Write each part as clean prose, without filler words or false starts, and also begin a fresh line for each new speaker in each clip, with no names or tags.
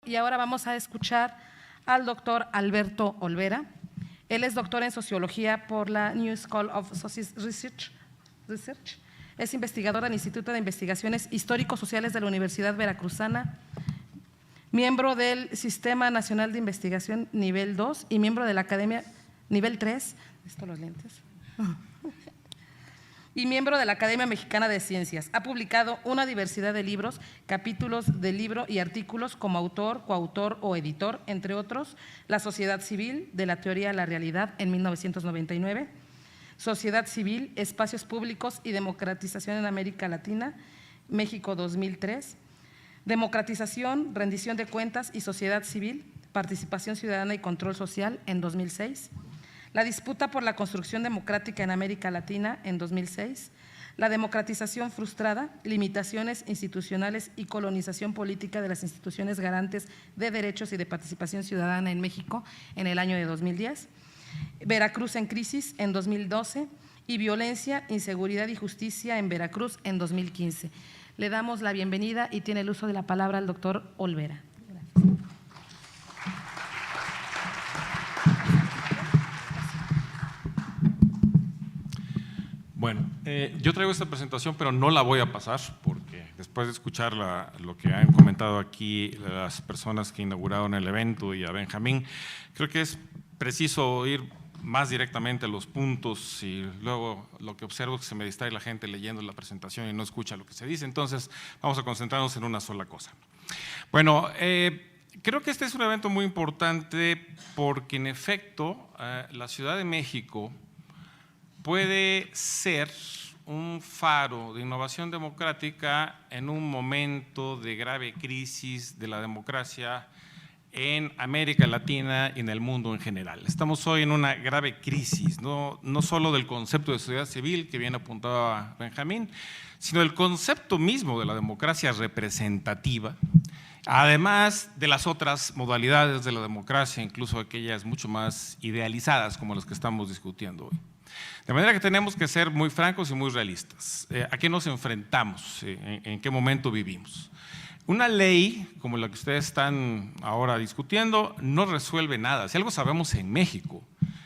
y ahora vamos a escuchar al doctor Alberto Olvera. Él es doctor en Sociología por la New School of Social Research. Es investigador del Instituto de Investigaciones Histórico-Sociales de la Universidad Veracruzana, miembro del Sistema Nacional de Investigación Nivel 2 y miembro de la Academia Nivel 3, los lentes, y miembro de la Academia Mexicana de Ciencias. Ha publicado una diversidad de libros, capítulos de libro y artículos como autor, coautor o editor, entre otros, La Sociedad Civil, de la Teoría a la Realidad, en 1999, Sociedad Civil, Espacios Públicos y Democratización en América Latina, México 2003, Democratización, Rendición de Cuentas y Sociedad Civil, Participación Ciudadana y Control Social, en 2006, La disputa por la construcción democrática en América Latina, en 2006, La democratización frustrada, limitaciones institucionales y colonización política de las instituciones garantes de derechos y de participación ciudadana en México, en el año de 2010, Veracruz en crisis, en 2012, y Violencia, Inseguridad y Justicia en Veracruz, en 2015. Le damos la bienvenida y tiene el uso de la palabra al doctor Olvera. Gracias.
Bueno, yo traigo esta presentación, pero no la voy a pasar porque después de escuchar lo que han comentado aquí las personas que inauguraron el evento y a Benjamín, creo que es preciso ir más directamente a los puntos y luego lo que observo es que se me distrae la gente leyendo la presentación y no escucha lo que se dice, entonces vamos a concentrarnos en una sola cosa. Bueno, creo que este es un evento muy importante porque en efecto la Ciudad de México puede ser un faro de innovación democrática en un momento de grave crisis de la democracia en América Latina y en el mundo en general. Estamos hoy en una grave crisis, no solo del concepto de sociedad civil que bien apuntaba Benjamín, sino del concepto mismo de la democracia representativa, además de las otras modalidades de la democracia, incluso aquellas mucho más idealizadas como las que estamos discutiendo hoy. De manera que tenemos que ser muy francos y muy realistas. ¿A qué nos enfrentamos? ¿En qué momento vivimos? Una ley como la que ustedes están ahora discutiendo no resuelve nada. Si algo sabemos en México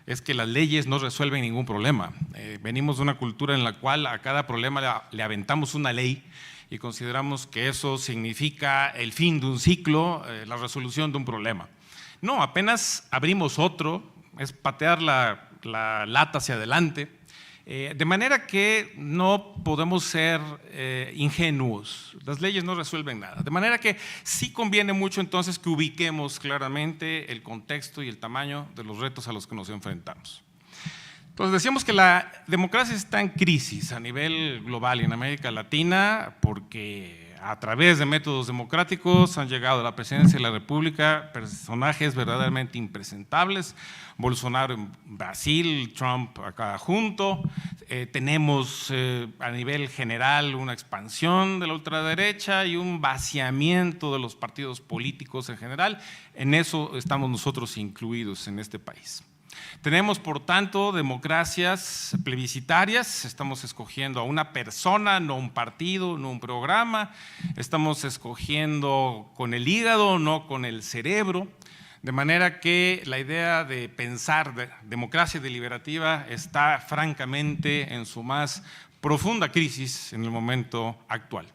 es que las leyes no resuelven ningún problema. Venimos de una cultura en la cual a cada problema le aventamos una ley y consideramos que eso significa el fin de un ciclo, la resolución de un problema. No, apenas abrimos otro, es patear la lata hacia adelante, de manera que no podemos ser ingenuos. Las leyes no resuelven nada, de manera que sí conviene mucho entonces que ubiquemos claramente el contexto y el tamaño de los retos a los que nos enfrentamos. Entonces decíamos que la democracia está en crisis a nivel global y en América Latina porque a través de métodos democráticos han llegado a la presidencia de la República personajes verdaderamente impresentables. Bolsonaro en Brasil, Trump acá junto. Tenemos a nivel general una expansión de la ultraderecha y un vaciamiento de los partidos políticos en general. En eso estamos nosotros incluidos en este país. Tenemos, por tanto, democracias plebiscitarias, estamos escogiendo a una persona, no un partido, no un programa, estamos escogiendo con el hígado, no con el cerebro, de manera que la idea de pensar de democracia deliberativa está francamente en su más profunda crisis en el momento actual.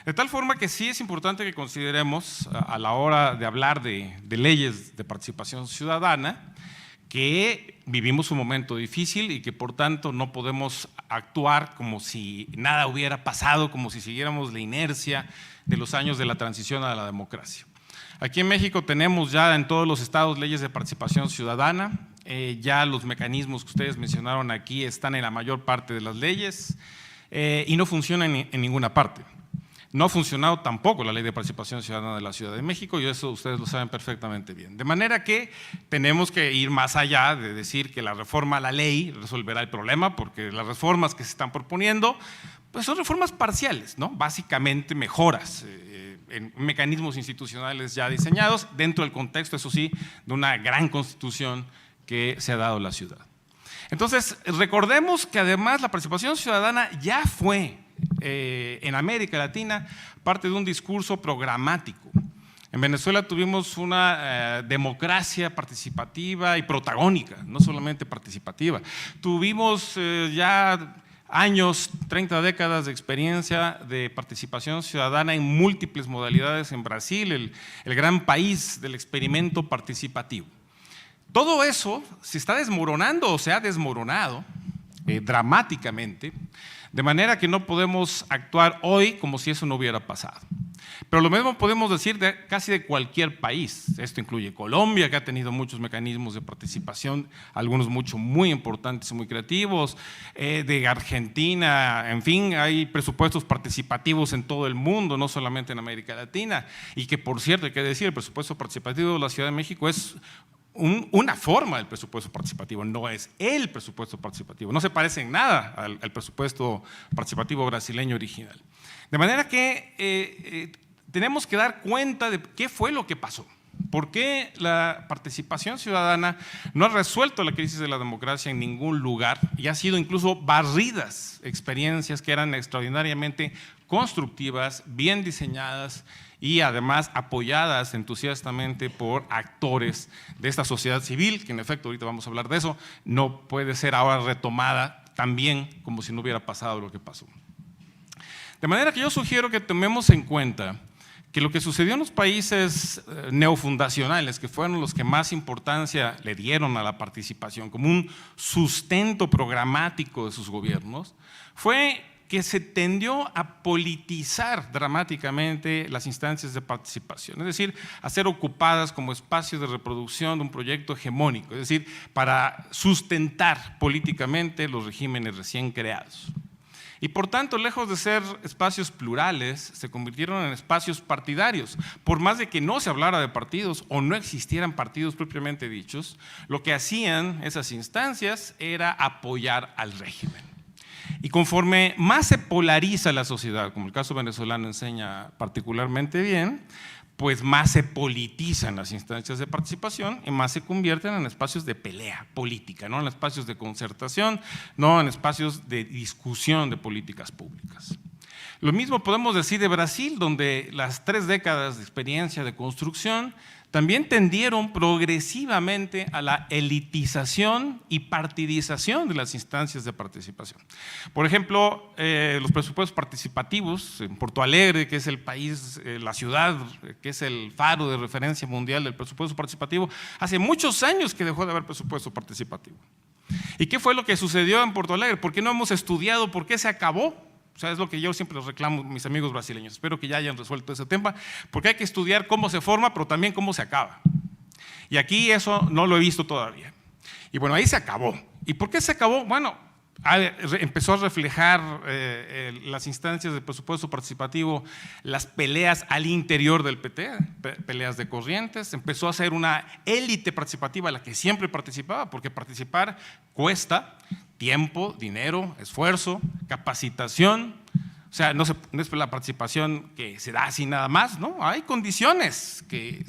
De tal forma que sí es importante que consideremos a la hora de hablar de leyes de participación ciudadana, que vivimos un momento difícil y que por tanto no podemos actuar como si nada hubiera pasado, como si siguiéramos la inercia de los años de la transición a la democracia. Aquí en México tenemos ya en todos los estados leyes de participación ciudadana, ya los mecanismos que ustedes mencionaron aquí están en la mayor parte de las leyes y no funcionan en ninguna parte. No ha funcionado tampoco la Ley de Participación Ciudadana de la Ciudad de México y eso ustedes lo saben perfectamente bien. De manera que tenemos que ir más allá de decir que la reforma a la ley resolverá el problema, porque las reformas que se están proponiendo pues son reformas parciales, ¿no? Básicamente mejoras en mecanismos institucionales ya diseñados dentro del contexto, eso sí, de una gran constitución que se ha dado a la ciudad. Entonces, recordemos que además la participación ciudadana ya fue en América Latina parte de un discurso programático. En Venezuela tuvimos una democracia participativa y protagónica, no solamente participativa. Tuvimos ya años, 30 décadas de experiencia de participación ciudadana en múltiples modalidades en Brasil, el gran país del experimento participativo. Todo eso se está desmoronando o se ha desmoronado dramáticamente, de manera que no podemos actuar hoy como si eso no hubiera pasado. Pero lo mismo podemos decir de casi de cualquier país. Esto incluye Colombia, que ha tenido muchos mecanismos de participación, algunos muy importantes y muy creativos, de Argentina, en fin, hay presupuestos participativos en todo el mundo, no solamente en América Latina, y que por cierto hay que decir, el presupuesto participativo de la Ciudad de México es una forma del presupuesto participativo, no es el presupuesto participativo, no se parece en nada al presupuesto participativo brasileño original. De manera que tenemos que dar cuenta de qué fue lo que pasó, por qué la participación ciudadana no ha resuelto la crisis de la democracia en ningún lugar y ha sido incluso barridas experiencias que eran extraordinariamente constructivas, bien diseñadas y además apoyadas entusiastamente por actores de esta sociedad civil, que en efecto ahorita vamos a hablar de eso, no puede ser ahora retomada también como si no hubiera pasado lo que pasó. De manera que yo sugiero que tomemos en cuenta que lo que sucedió en los países neofundacionales, que fueron los que más importancia le dieron a la participación como un sustento programático de sus gobiernos, fue que se tendió a politizar dramáticamente las instancias de participación, es decir, a ser ocupadas como espacios de reproducción de un proyecto hegemónico, es decir, para sustentar políticamente los regímenes recién creados. Y por tanto, lejos de ser espacios plurales, se convirtieron en espacios partidarios. Por más de que no se hablara de partidos o no existieran partidos propiamente dichos, lo que hacían esas instancias era apoyar al régimen. Y conforme más se polariza la sociedad, como el caso venezolano enseña particularmente bien, pues más se politizan las instancias de participación y más se convierten en espacios de pelea política, no en espacios de concertación, no en espacios de discusión de políticas públicas. Lo mismo podemos decir de Brasil, donde las 3 décadas de experiencia de construcción también tendieron progresivamente a la elitización y partidización de las instancias de participación. Por ejemplo, los presupuestos participativos en Porto Alegre, que es el país, la ciudad, que es el faro de referencia mundial del presupuesto participativo, hace muchos años que dejó de haber presupuesto participativo. ¿Y qué fue lo que sucedió en Porto Alegre? ¿Por qué no hemos estudiado por qué se acabó? O sea, es lo que yo siempre les reclamo a mis amigos brasileños. Espero que ya hayan resuelto ese tema, porque hay que estudiar cómo se forma, pero también cómo se acaba. Y aquí eso no lo he visto todavía. Y bueno, ahí se acabó. ¿Y por qué se acabó? Bueno, empezó a reflejar las instancias de presupuesto participativo, las peleas al interior del PT, peleas de corrientes, empezó a ser una élite participativa a la que siempre participaba, porque participar cuesta tiempo, dinero, esfuerzo, capacitación. O sea, no es la participación que se da así nada más, ¿no? Hay condiciones que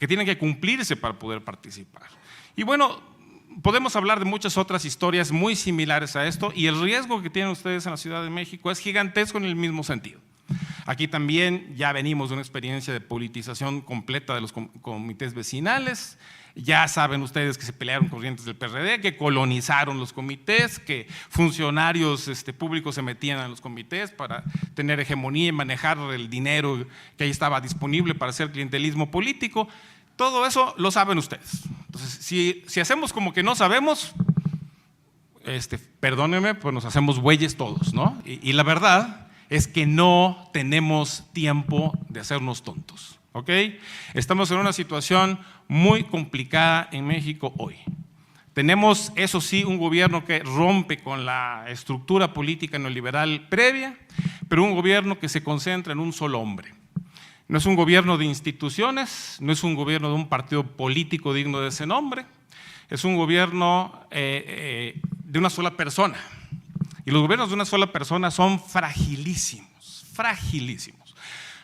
tienen que cumplirse para poder participar. Y bueno, podemos hablar de muchas otras historias muy similares a esto, y el riesgo que tienen ustedes en la Ciudad de México es gigantesco en el mismo sentido. Aquí también ya venimos de una experiencia de politización completa de los comités vecinales. Ya saben ustedes que se pelearon corrientes del PRD, que colonizaron los comités, que funcionarios públicos se metían en los comités para tener hegemonía y manejar el dinero que ahí estaba disponible para hacer clientelismo político. Todo eso lo saben ustedes. Entonces, si hacemos como que no sabemos, perdónenme, pues nos hacemos bueyes todos, ¿no? Y la verdad es que no tenemos tiempo de hacernos tontos, ¿ok? Estamos en una situación muy complicada en México hoy. Tenemos, eso sí, un gobierno que rompe con la estructura política neoliberal previa, pero un gobierno que se concentra en un solo hombre. No es un gobierno de instituciones, no es un gobierno de un partido político digno de ese nombre, es un gobierno de una sola persona. Y los gobiernos de una sola persona son fragilísimos, fragilísimos.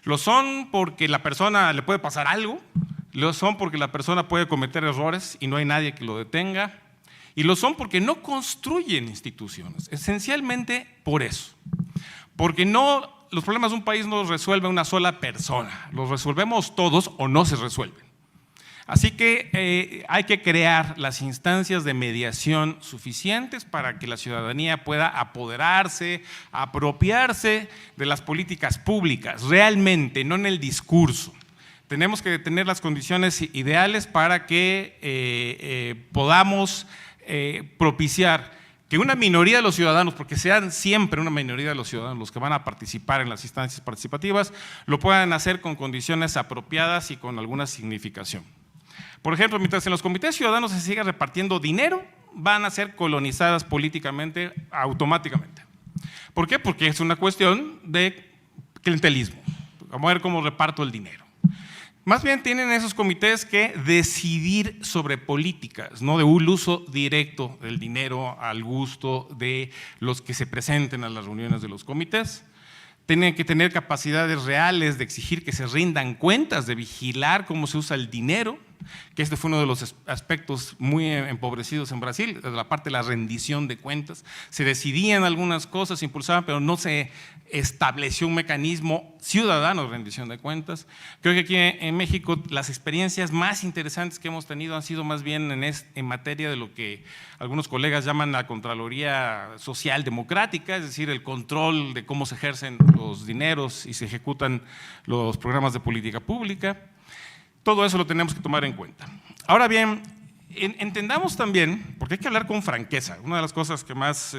Lo son porque la persona le puede pasar algo, lo son porque la persona puede cometer errores y no hay nadie que lo detenga, y lo son porque no construyen instituciones, esencialmente por eso, porque no los problemas de un país no los resuelve una sola persona, los resolvemos todos o no se resuelven. Así que hay que crear las instancias de mediación suficientes para que la ciudadanía pueda apoderarse, apropiarse de las políticas públicas, realmente, no en el discurso. Tenemos que tener las condiciones ideales para que podamos propiciar que una minoría de los ciudadanos, porque sean siempre una minoría de los ciudadanos los que van a participar en las instancias participativas, lo puedan hacer con condiciones apropiadas y con alguna significación. Por ejemplo, mientras en los comités ciudadanos se siga repartiendo dinero, van a ser colonizadas políticamente automáticamente. ¿Por qué? Porque es una cuestión de clientelismo. Vamos a ver cómo reparto el dinero. Más bien tienen esos comités que decidir sobre políticas, no de un uso directo del dinero al gusto de los que se presenten a las reuniones de los comités. Tienen que tener capacidades reales de exigir que se rindan cuentas, de vigilar cómo se usa el dinero, que este fue uno de los aspectos muy empobrecidos en Brasil, la parte de la rendición de cuentas. Se decidían algunas cosas, se impulsaban, pero no se estableció un mecanismo ciudadano de rendición de cuentas. Creo que aquí en México las experiencias más interesantes que hemos tenido han sido más bien en materia de lo que algunos colegas llaman la Contraloría Social Democrática, es decir, el control de cómo se ejercen los dineros y se ejecutan los programas de política pública. Todo eso lo tenemos que tomar en cuenta. Ahora bien, entendamos también, porque hay que hablar con franqueza, una de las cosas que más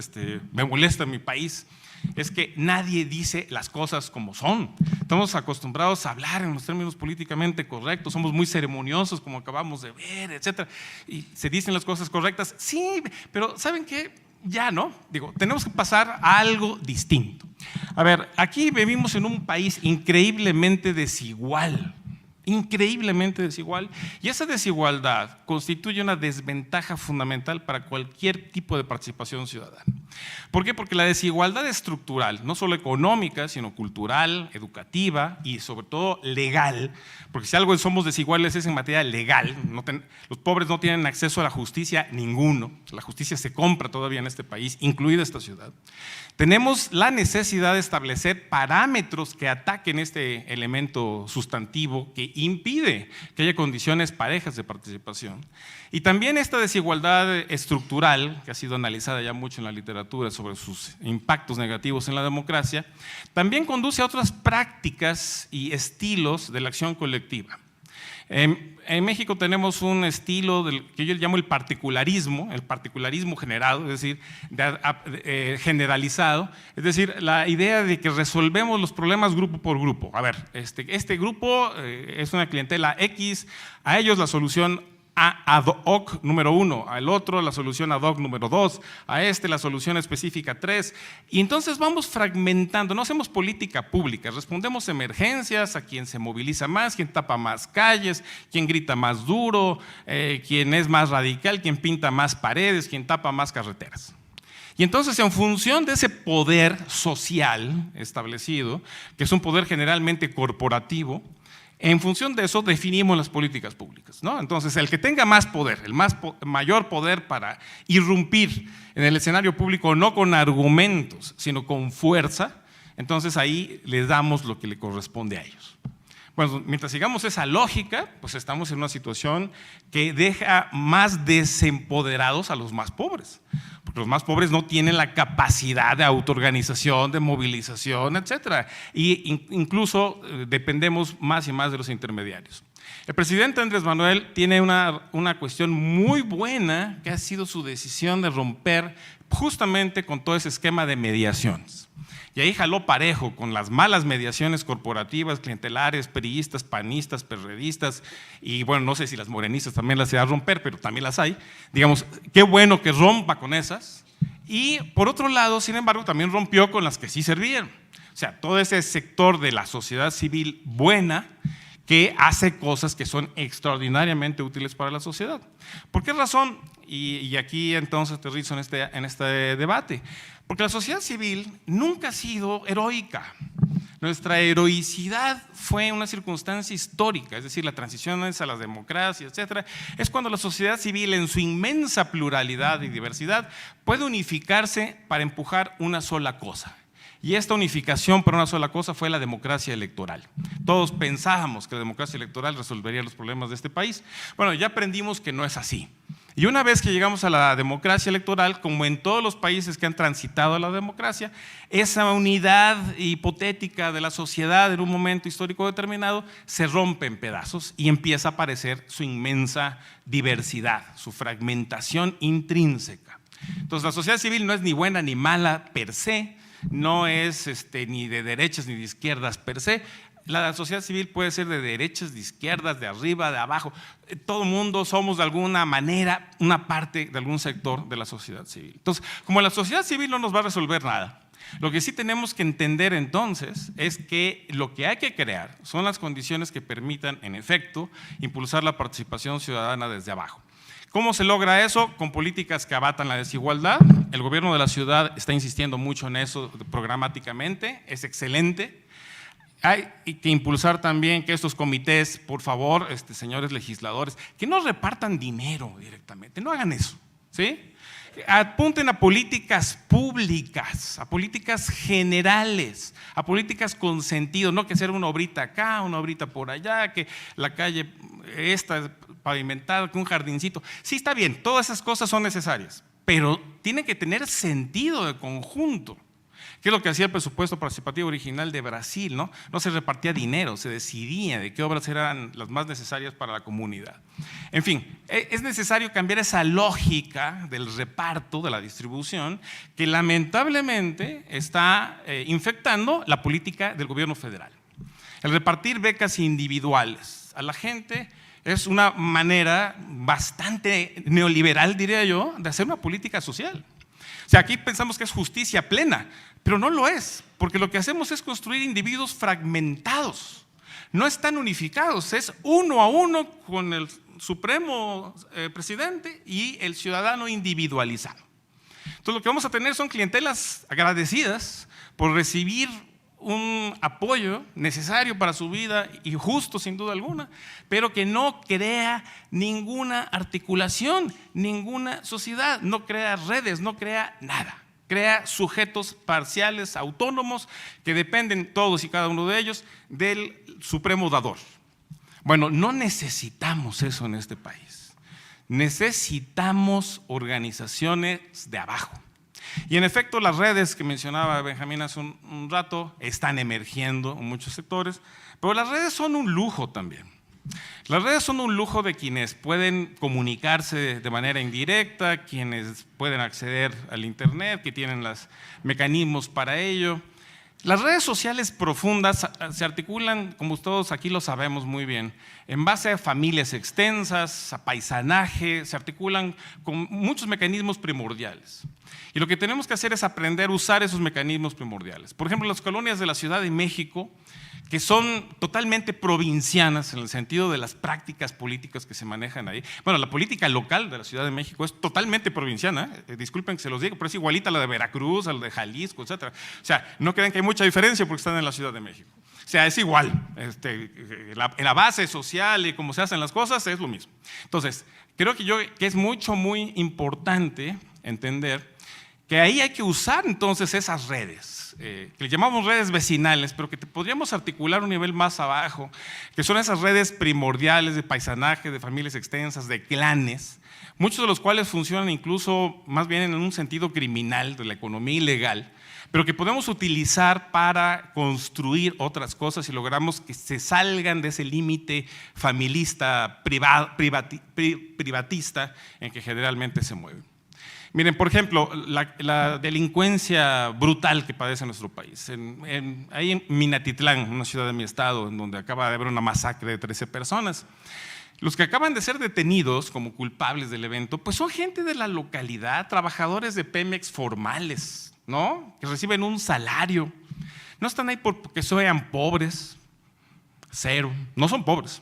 me molesta en mi país es que nadie dice las cosas como son. Estamos acostumbrados a hablar en los términos políticamente correctos, somos muy ceremoniosos como acabamos de ver, etcétera, y se dicen las cosas correctas, sí, pero ¿saben qué? Ya no, digo, tenemos que pasar a algo distinto. A ver, aquí vivimos en un país increíblemente desigual, y esa desigualdad constituye una desventaja fundamental para cualquier tipo de participación ciudadana. ¿Por qué? Porque la desigualdad estructural, no solo económica, sino cultural, educativa y sobre todo legal, porque si algo somos desiguales es en materia legal, los pobres no tienen acceso a la justicia ninguno, la justicia se compra todavía en este país, incluida esta ciudad. Tenemos la necesidad de establecer parámetros que ataquen este elemento sustantivo que impide que haya condiciones parejas de participación. Y también esta desigualdad estructural, que ha sido analizada ya mucho en la literatura sobre sus impactos negativos en la democracia, también conduce a otras prácticas y estilos de la acción colectiva. En México tenemos un estilo que yo llamo el particularismo generado, es decir, generalizado, es decir, la idea de que resolvemos los problemas grupo por grupo. A ver, este grupo es una clientela X, a ellos la solución ad hoc número 1, al otro la solución ad hoc número 2, a la solución específica 3, y entonces vamos fragmentando, no hacemos política pública, respondemos emergencias a quien se moviliza más, quien tapa más calles, quien grita más duro, quien es más radical, quien pinta más paredes, quien tapa más carreteras. Y entonces, en función de ese poder social establecido, que es un poder generalmente corporativo, en función de eso definimos las políticas públicas, ¿no? Entonces, el que tenga más poder, mayor poder para irrumpir en el escenario público, no con argumentos, sino con fuerza, entonces ahí les damos lo que le corresponde a ellos. Bueno, mientras sigamos esa lógica, pues estamos en una situación que deja más desempoderados a los más pobres, porque los más pobres no tienen la capacidad de autoorganización, de movilización, etcétera, y incluso dependemos más y más de los intermediarios. El presidente Andrés Manuel tiene una cuestión muy buena que ha sido su decisión de romper justamente con todo ese esquema de mediaciones. Y ahí jaló parejo con las malas mediaciones corporativas, clientelares, priistas, panistas, perredistas, y bueno, no sé si las morenistas también las iba a romper, pero también las hay. Digamos, qué bueno que rompa con esas. Y por otro lado, sin embargo, también rompió con las que sí servían. O sea, todo ese sector de la sociedad civil buena que hace cosas que son extraordinariamente útiles para la sociedad. ¿Por qué razón? Y aquí entonces aterrizo en este debate. Porque la sociedad civil nunca ha sido heroica. Nuestra heroicidad fue una circunstancia histórica, es decir, la transición a la democracia, etcétera, es cuando la sociedad civil en su inmensa pluralidad y diversidad puede unificarse para empujar una sola cosa, Y esta unificación por una sola cosa fue la democracia electoral. Todos pensábamos que la democracia electoral resolvería los problemas de este país. Bueno, ya aprendimos que no es así. Y una vez que llegamos a la democracia electoral, como en todos los países que han transitado a la democracia, esa unidad hipotética de la sociedad en un momento histórico determinado se rompe en pedazos y empieza a aparecer su inmensa diversidad, su fragmentación intrínseca. Entonces, la sociedad civil no es ni buena ni mala per se, no es ni de derechas ni de izquierdas per se. La sociedad civil puede ser de derechas, de izquierdas, de arriba, de abajo. Todo mundo somos de alguna manera una parte de algún sector de la sociedad civil. Entonces, como la sociedad civil no nos va a resolver nada, lo que sí tenemos que entender entonces es que lo que hay que crear son las condiciones que permitan, en efecto, impulsar la participación ciudadana desde abajo. ¿Cómo se logra eso? Con políticas que abatan la desigualdad. El gobierno de la ciudad está insistiendo mucho en eso programáticamente, es excelente. Hay que impulsar también que estos comités, por favor, señores legisladores, que no repartan dinero directamente, no hagan eso, ¿sí? Apunten a políticas públicas, a políticas generales, a políticas con sentido, no que sea una obrita acá, una obrita por allá, que la calle esta pavimentada, que un jardincito. Sí, está bien, todas esas cosas son necesarias, pero tienen que tener sentido de conjunto. ¿Qué es lo que hacía el presupuesto participativo original de Brasil? No se repartía dinero, se decidía de qué obras eran las más necesarias para la comunidad. En fin, es necesario cambiar esa lógica del reparto, de la distribución, que lamentablemente está infectando la política del gobierno federal. El repartir becas individuales a la gente es una manera bastante neoliberal, diría yo, de hacer una política social. O sea, aquí pensamos que es justicia plena, pero no lo es, porque lo que hacemos es construir individuos fragmentados, no están unificados, es uno a uno con el supremo presidente y el ciudadano individualizado. Entonces lo que vamos a tener son clientelas agradecidas por recibir un apoyo necesario para su vida y justo sin duda alguna, pero que no crea ninguna articulación, ninguna sociedad, no crea redes, no crea nada. Crea sujetos parciales, autónomos, que dependen todos y cada uno de ellos del supremo dador. Bueno, no necesitamos eso en este país. Necesitamos organizaciones de abajo. Y en efecto, las redes que mencionaba Benjamín hace un rato están emergiendo en muchos sectores, pero las redes son un lujo también. Las redes son un lujo de quienes pueden comunicarse de manera indirecta, quienes pueden acceder al internet, que tienen los mecanismos para ello. Las redes sociales profundas se articulan, como todos aquí lo sabemos muy bien, en base a familias extensas, a paisanaje, se articulan con muchos mecanismos primordiales. Y lo que tenemos que hacer es aprender a usar esos mecanismos primordiales. Por ejemplo, las colonias de la Ciudad de México, que son totalmente provincianas en el sentido de las prácticas políticas que se manejan ahí. Bueno, la política local de la Ciudad de México es totalmente provinciana, disculpen que se los diga, pero es igualita a la de Veracruz, a la de Jalisco, etc. O sea, no crean que hay mucha diferencia porque están en la Ciudad de México. O sea, es igual, en la base social y cómo se hacen las cosas es lo mismo. Entonces, creo que es muy importante entender que ahí hay que usar entonces esas redes, que le llamamos redes vecinales, pero que podríamos articular a un nivel más abajo, que son esas redes primordiales de paisanaje, de familias extensas, de clanes, muchos de los cuales funcionan incluso más bien en un sentido criminal de la economía ilegal, pero que podemos utilizar para construir otras cosas y logramos que se salgan de ese límite familista, privatista en que generalmente se mueven. Miren, por ejemplo, la delincuencia brutal que padece nuestro país. Ahí en Minatitlán, una ciudad de mi estado, en donde acaba de haber una masacre de 13 personas. Los que acaban de ser detenidos como culpables del evento, pues son gente de la localidad, trabajadores de Pemex formales, ¿no? Que reciben un salario. No están ahí porque sean pobres, cero, no son pobres.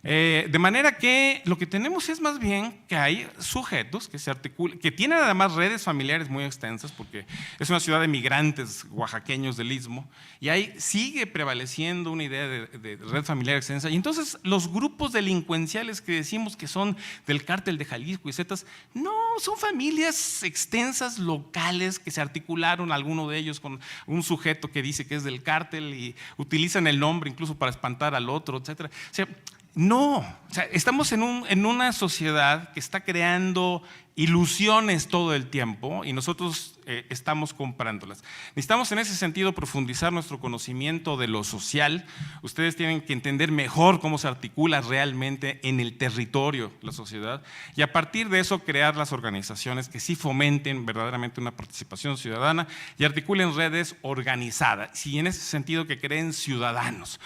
De manera que lo que tenemos es más bien que hay sujetos que se articulan, que tienen además redes familiares muy extensas, porque es una ciudad de migrantes oaxaqueños del Istmo, y ahí sigue prevaleciendo una idea de red familiar extensa. Y entonces los grupos delincuenciales que decimos que son del cártel de Jalisco y Zetas, no, son familias extensas locales que se articularon, alguno de ellos con un sujeto que dice que es del cártel y utilizan el nombre incluso para espantar al otro, etcétera. O sea, no, o sea, estamos en una sociedad que está creando ilusiones todo el tiempo y nosotros estamos comprándolas. Necesitamos en ese sentido profundizar nuestro conocimiento de lo social. Ustedes tienen que entender mejor cómo se articula realmente en el territorio la sociedad y a partir de eso crear las organizaciones que sí fomenten verdaderamente una participación ciudadana y articulen redes organizadas. Y en ese sentido que creen ciudadanos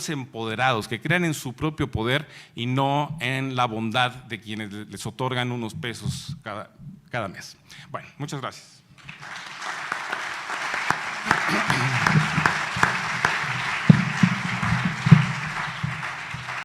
empoderados, que crean en su propio poder y no en la bondad de quienes les otorgan unos pesos cada mes. Bueno, muchas gracias.